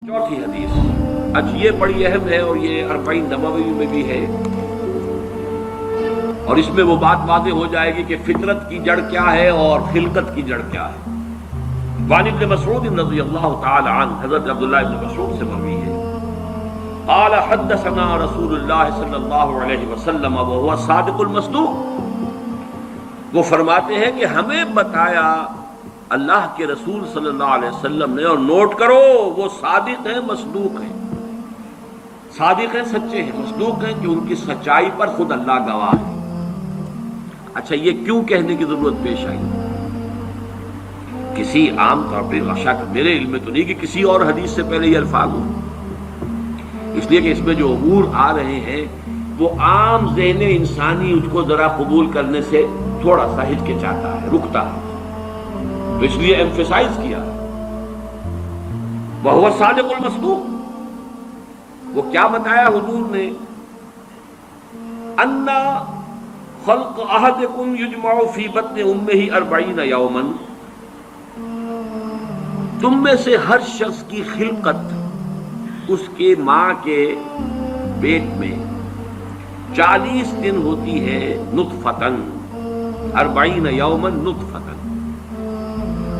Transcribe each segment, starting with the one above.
چوتھی حدیث یہ بڑی اہم ہے اور یہ اربعین نبوی میں بھی ہے، اور اس میں وہ بات واضح ہو جائے گی کہ فطرت کی جڑ کیا ہے اور خلقت کی جڑ کیا ہے۔ وعن ابن مسعود رضی اللہ تعالی عنہ، حضرت عبداللہ ابن مسعود سے مروی ہے، قال حدثنا رسول اللہ صلی اللہ علیہ وسلم وهو الصادق المصدوق، وہ فرماتے ہیں کہ ہمیں بتایا اللہ کے رسول صلی اللہ علیہ وسلم نے، اور نوٹ کرو وہ صادق ہیں مصدوق ہیں، صادق ہیں سچے ہیں، مصدوق ہیں کہ ان کی سچائی پر خود اللہ گواہ ہے۔ اچھا، یہ کیوں کہنے کی ضرورت پیش آئی؟ کسی عام طور پر شک میرے علم میں تو نہیں کہ کسی اور حدیث سے پہلے یہ الفاظ ہوں، اس لیے کہ اس میں جو امور آ رہے ہیں وہ عام ذہن انسانی اس کو ذرا قبول کرنے سے تھوڑا سا ہچکچاتا ہے، رکتا ہے، تو اس لیے ایمفیسائز کیا وَهُوَ الصَّادِقُ الْمَصْدُوقُ۔ وہ کیا بتایا حضور نے؟ أَنَّ خَلْقَ أَحَدِكُمْ يُجْمَعُ فِي بَطْنِ أُمِّهِ 40 يَوْمًا، تم میں سے ہر شخص کی خلقت اس کے ماں کے پیٹ میں 40 دن ہوتی ہے، نطفتن 40 یومن نطفتن،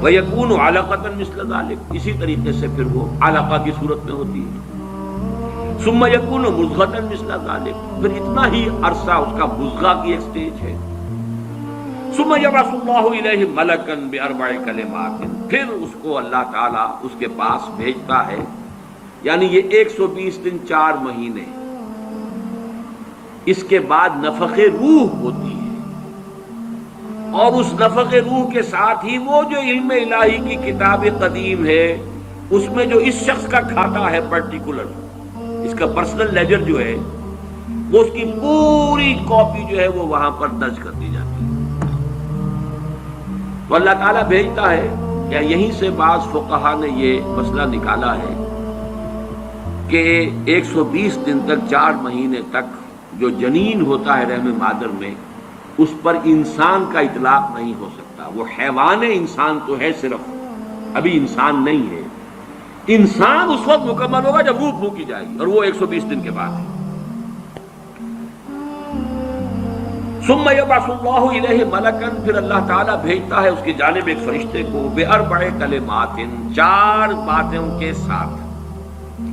وَيَكُونُ عَلَقَةً مِثْلَ ذَلِكَ، اسی طریقے سے پھر وہ علقہ کی صورت میں ہوتی ہے، ثُمَّ يَكُونُ مُضْغَةً مِثْلَ ذَلِكَ، پھر اتنا ہی عرصہ اس کا مضغہ کی ایک سٹیج ہے، ثُمَّ يَبْعَثُ اللَّهُ إِلَيْهِ مَلَكًا بِأَرْبَعِ كَلِمَاتٍ، پھر اس کو اللہ تعالیٰ اس کے پاس بھیجتا ہے، یعنی یہ 120 دن 4 مہینے، اس کے بعد نفخ روح ہوتی ہے، اور اس نفخ روح کے ساتھ ہی وہ جو علم الہی کی کتاب قدیم ہے اس میں جو اس شخص کا کھاتا ہے پرٹیکولر، اس کا پرسنل لیجر جو ہے، وہ اس کی پوری کاپی جو ہے وہ وہاں پر درج کر دی جاتی ہے، تو اللہ تعالیٰ بھیجتا ہے۔ یا یہیں سے بعض فقہا نے یہ مسئلہ نکالا ہے کہ 120 دن تک 4 مہینے تک جو جنین ہوتا ہے رحم مادر میں، اس پر انسان کا اطلاق نہیں ہو سکتا، وہ حیوان انسان تو ہے صرف، ابھی انسان نہیں ہے، انسان اس وقت مکمل ہوگا جب روح پھونکی جائے گی، اور وہ 120 دن کے بعد ہے۔ ثم يبعث الله إليه ملكا، پھر اللہ تعالیٰ بھیجتا ہے اس کی جانب ایک فرشتے کو، بأربع کلمات، 4 باتوں کے ساتھ،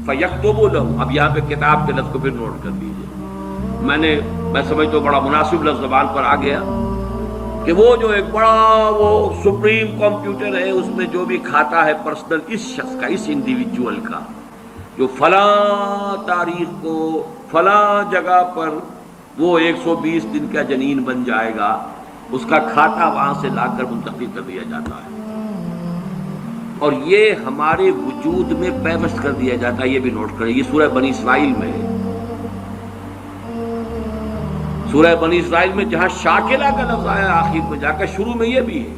فیکتب له، اب یہاں پہ کتاب کے لفظ کو پھر نوٹ کر لیجیے، میں سمجھتا ہوں بڑا مناسب لفظ زبان پر آ گیا کہ وہ جو ایک بڑا وہ سپریم کمپیوٹر ہے، اس میں جو بھی کھاتا ہے پرسنل اس شخص کا، اس انڈیویجول کا، جو فلاں تاریخ کو فلاں جگہ پر وہ 120 دن کا جنین بن جائے گا، اس کا کھاتا وہاں سے لا کر منتقل کر دیا جاتا ہے، اور یہ ہمارے وجود میں پیوست کر دیا جاتا ہے۔ یہ بھی نوٹ کریں، یہ سورہ بنی اسرائیل میں ہے، سورہ بنی اسرائیل میں جہاں شاکلہ کا لفظ آیا آخر میں جا کر، شروع میں یہ بھی ہے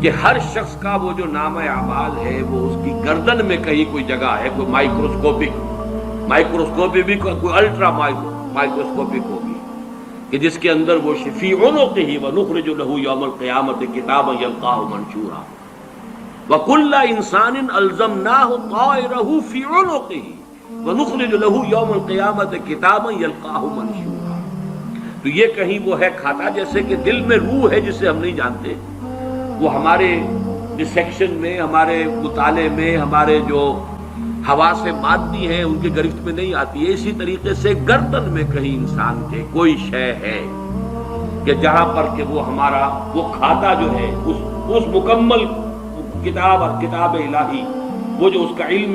کہ ہر شخص کا وہ جو نامہ اعمال ہے وہ اس کی گردن میں کہیں کوئی جگہ ہے، کوئی مائکروسکوپی بھی کوئی الٹرا مائکروسکوپک ہوگی کہ جس کے اندر وہ فی عنقہ ونخرج له یوم القیامۃ کتابا یلقاہ منشورا وکل انسان الزمناہ طائرہ فی عنقہ ونخرج له یوم القیامۃ کتابا یلقاہ منشورا۔ تو یہ کہیں وہ ہے کھاتا، جیسے کہ دل میں روح ہے جسے ہم نہیں جانتے، وہ ہمارے ڈسیکشن میں، ہمارے مطالعے میں، ہمارے جو حواس مادی ہیں ان کے گرفت میں نہیں آتی ہے، اسی طریقے سے گردن میں کہیں انسان کے کوئی شے ہے کہ جہاں پر کہ وہ ہمارا وہ کھاتا جو ہے اس مکمل کتاب الہی، وہ جو اس کا علم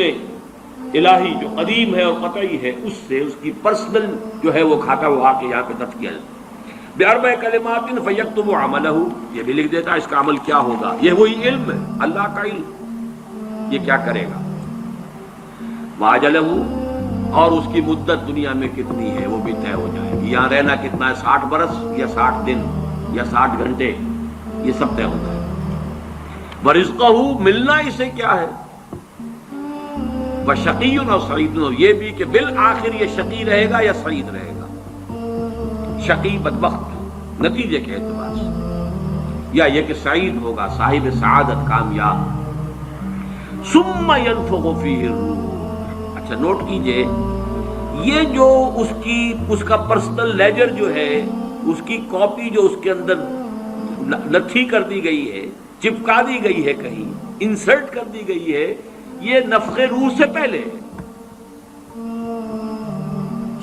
الہی جو قدیم ہے اور قطعی ہے، اس سے اس کی پرسنل جو ہے وہ کھاتا وہ آ کے یہاں پہ درج کیا جاتا ہے۔ بأربع کلمات فیکتب عملہ، یہ بھی لکھ دیتا ہے اس کا عمل کیا ہوگا، یہ وہی علم ہے، اللہ کا علم، یہ کیا کرے گا، واجلہ، اور اس کی مدت دنیا میں کتنی ہے وہ بھی طے ہو جائے گی، یہاں رہنا کتنا ہے، 60 برس یا 60 دن یا 60 گھنٹے، یہ سب طے ہوتا ہے۔ ورزقہ، ملنا اسے کیا ہے، وشقی اور سعید، یہ بھی کہ بالآخر یہ شقی رہے گا یا سعید رہے گا، شقی بدبخت نتیجے کے اعتبار سے، یا یہ کہ سعید ہوگا، صاحب سعادت، کامیاب۔ ثم ينفخ فيه الروح. اچھا نوٹ کیجئے، یہ جو اس کا پرسنل لیجر جو ہے، اس کی کاپی جو اس کے اندر لتھی کر دی گئی ہے، چپکا دی گئی ہے، کہیں انسرٹ کر دی گئی ہے، یہ نفخ روح سے پہلے ہے.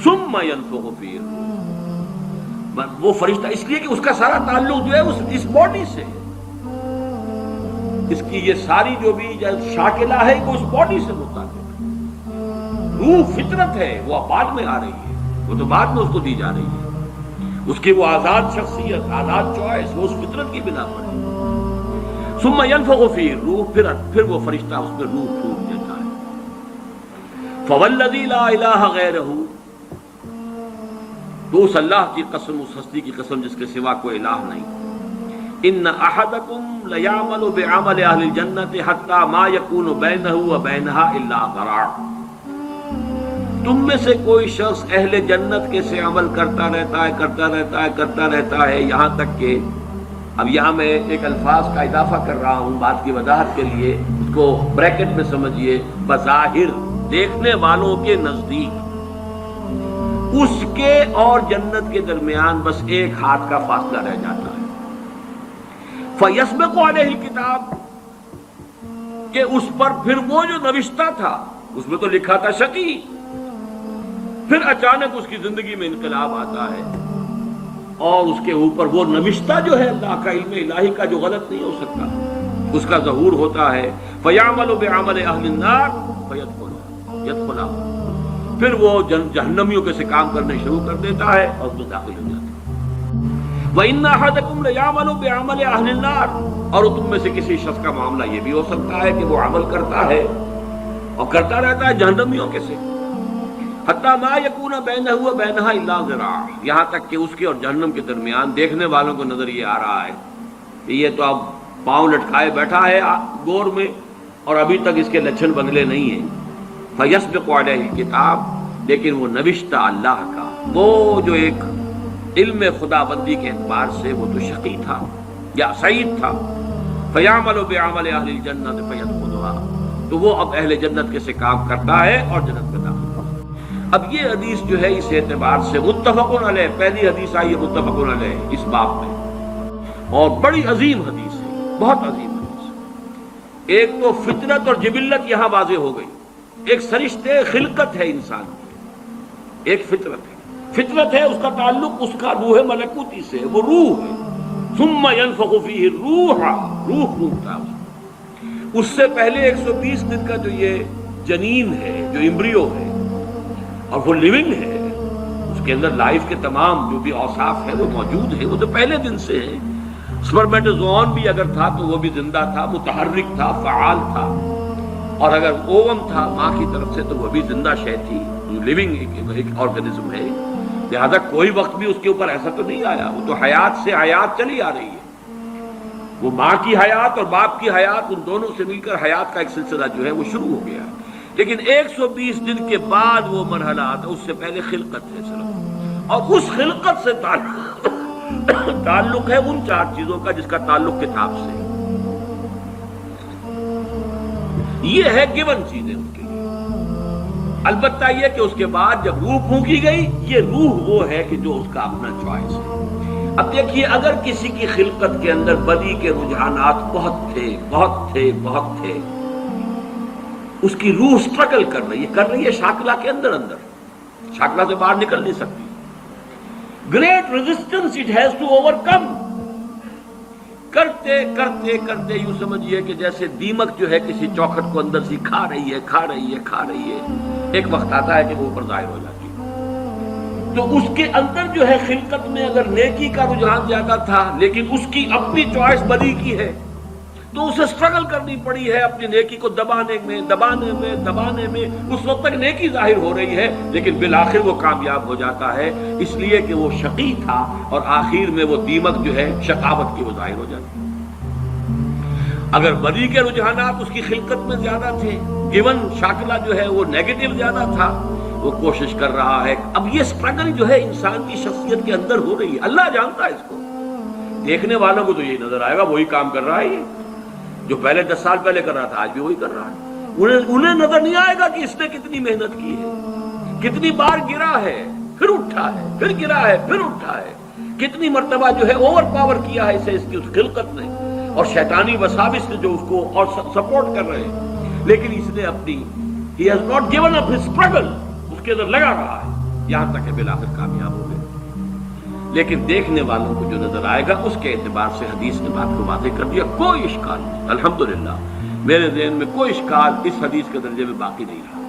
ثم ينفخ فيه الروح، وہ فرشتہ اس لیے کہ اس کا سارا تعلق جو ہے اس باڈی سے، اس کی یہ ساری جو بھی شاکلہ ہے وہ اس باڈی سے متعلق ہے. روح فطرت ہے، وہ بعد میں آ رہی ہے، وہ تو بعد میں اس کو دی جا رہی ہے. اس کی وہ آزاد شخصیت، آزاد چوائس، وہ اس فطرت کی بنا پر ہے. ثم ينفخ فيه الروح، پھر وہ فرشتہ اس میں روح پھونک دیتا ہے. فوالذی لا الہ غیرہ، تو اس اللہ کی قسم، اس ہستی کی قسم جس کے سوا کوئی الہ نہیں. ان احدکم لیعمل بعمل اہل الجنۃ حتی ما یکون بینہ وبینہا الا ذراع. تم میں سے کوئی شخص اہل جنت کے سے عمل کرتا رہتا ہے یہاں تک کہ، اب یہاں میں ایک الفاظ کا اضافہ کر رہا ہوں بات کی وضاحت کے لیے، اس کو بریکٹ میں سمجھیے، بظاہر دیکھنے والوں کے نزدیک اس کے اور جنت کے درمیان بس ایک ہاتھ کا فاصلہ رہ جاتا ہے. فَيَسْبِقُ عَلَيْهِ الْكِتَابُ، کہ اس پر پھر وہ جو نوشتہ تھا، اس میں تو لکھا تھا شقی، پھر اچانک اس کی زندگی میں انقلاب آتا ہے اور اس کے اوپر وہ نوشتہ جو ہے اللہ کا علم الہی کا جو غلط نہیں ہو سکتا، اس کا ظہور ہوتا ہے. فَيَعْمَلُ بِعَمَلِ أَهْلِ النَّارِ فَيَدْخُلُهَا، پھر وہ جہنمیوں کے سے کام کرنے شروع کر دیتا ہے اور اس میں داخل ہو جاتا ہے. وَإِنَّ أَحَدَكُمْ لَيَعْمَلُ بِعَمَلِ أَهْلِ النَّارِ، اور تم میں سے کسی شخص کا معاملہ یہ بھی ہو سکتا ہے کہ وہ عمل کرتا ہے اور کرتا رہتا ہے جہنمیوں کے سے. حتی ما یکون بینہ وبینہا الا ذراع، یہاں تک کہ اس کے اور جہنم کے درمیان دیکھنے والوں کو نظر یہ آ رہا ہے کہ یہ تو اب پاؤں لٹکائے بیٹھا ہے گور میں اور ابھی تک اس کے لچھن بدلے نہیں ہیں. فیسبق علیہ الکتاب، لیکن وہ نوشتہ اللہ کا، وہ جو ایک علم خدا بندی کے اعتبار سے وہ تو شقی تھا یا سعید تھا. فیعمل بعمل اہل الجنۃ فیدخلها، تو وہ اب اہل جنت کے سے کام کرتا ہے اور جنت میں داخل ہوتا ہے. اب یہ حدیث جو ہے اس اعتبار سے متفق علیہ، پہلی حدیث آئی ہے متفق علیہ اس باب میں، اور بڑی عظیم حدیث ہے، بہت عظیم حدیث. ایک تو فطرت اور جبلت یہاں واضح ہو گئی، ایک سرشتے خلقت ہے انسان کی، ایک فطرت ہے، اس کا تعلق اس کا روح ملکوتی سے، وہ روح ہے. ثم ينفخ فيه الروح، روح پھونکتا ہے. اس سے پہلے 120 دن کا جو یہ جنین ہے، جو امبریو ہے اور وہ لیونگ ہے، اس کے اندر لائف کے تمام جو بھی اوصاف ہے وہ موجود ہے، وہ تو پہلے دن سے ہے. سپرمیٹوزوئن بھی اگر تھا تو وہ بھی زندہ تھا، متحرک تھا، فعال تھا، اور اگر اوم تھا ماں کی طرف سے تو وہ بھی زندہ شے تھی، لیونگ ایک آرگنزم ہے. لہذا کوئی وقت بھی اس کے اوپر ایسا تو نہیں آیا، وہ تو حیات سے حیات چلی آ رہی ہے. وہ ماں کی حیات اور باپ کی حیات، ان دونوں سے مل کر حیات کا ایک سلسلہ جو ہے وہ شروع ہو گیا. لیکن 120 دن کے بعد وہ مرحلہ آتا، اس سے پہلے خلقت ہے صرف، اور اس خلقت سے تعلق ہے ان 4 چیزوں کا جس کا تعلق کتاب سے. یہ ہے گیون چیزیں ان کے لیے. البتہ یہ کہ اس کے بعد جب روح پھونکی گئی، یہ روح وہ ہے کہ جو اس کا اپنا چوائس ہے. اب دیکھیے، اگر کسی کی خلقت کے اندر بدی کے رجحانات بہت تھے، اس کی روح سٹرگل کر رہی ہے شاکلہ کے اندر، شاکلہ سے باہر نکل نہیں سکتی. Great resistance it has to overcome. کرتے یوں سمجھیے کہ جیسے دیمک جو ہے کسی چوکھٹ کو اندر سے کھا رہی ہے، ایک وقت آتا ہے کہ وہ اوپر ظاہر ہو جاتی ہے. تو اس کے اندر جو ہے خلقت میں اگر نیکی کا رجحان زیادہ تھا، لیکن اس کی اپنی چوائس بدی کی ہے، تو اسے سٹرگل کرنی پڑی ہے اپنی نیکی کو دبانے میں. اس وقت تک نیکی ظاہر ہو رہی ہے، لیکن بالآخر وہ کامیاب ہو جاتا ہے، اس لیے کہ وہ شقی تھا، اور آخر میں وہ دیمک جو ہے شقاوت کی وہ ظاہر ہو جاتی ہے. اگر بدی کے رجحانات اس کی خلقت میں زیادہ تھے، گیون شاکلہ جو ہے وہ نیگیٹو زیادہ تھا، وہ کوشش کر رہا ہے. اب یہ سٹرگل جو ہے انسان کی شخصیت کے اندر ہو رہی ہے، اللہ جانتا ہے اس کو. دیکھنے والوں کو تو یہی نظر آئے گا وہی کام کر رہا ہے، جو پہلے 10 سال پہلے کر رہا تھا آج بھی وہی کر رہا ہے. انہیں نظر نہیں آئے گا کہ اس نے کتنی محنت کی ہے، کتنی بار گرا ہے پھر اٹھا ہے، پھر گرا ہے پھر اٹھا ہے، کتنی مرتبہ جو ہے اوور پاور کیا ہے اسے اس کی اس خلقت نے اور شیطانی وساوس نے جو اس کو اور سپورٹ کر رہے ہیں، لیکن اس نے اپنی he has not given up his struggle، اس کے اندر لگا رہا ہے یہاں تک کہ بالآخر کامیاب ہو گئے۔ لیکن دیکھنے والوں کو جو نظر آئے گا اس کے اعتبار سے حدیث نے بات کو واضح کر دیا، کوئی اشکال نہیں، الحمدللہ میرے ذہن میں کوئی اشکال اس حدیث کے درجے میں باقی نہیں رہا۔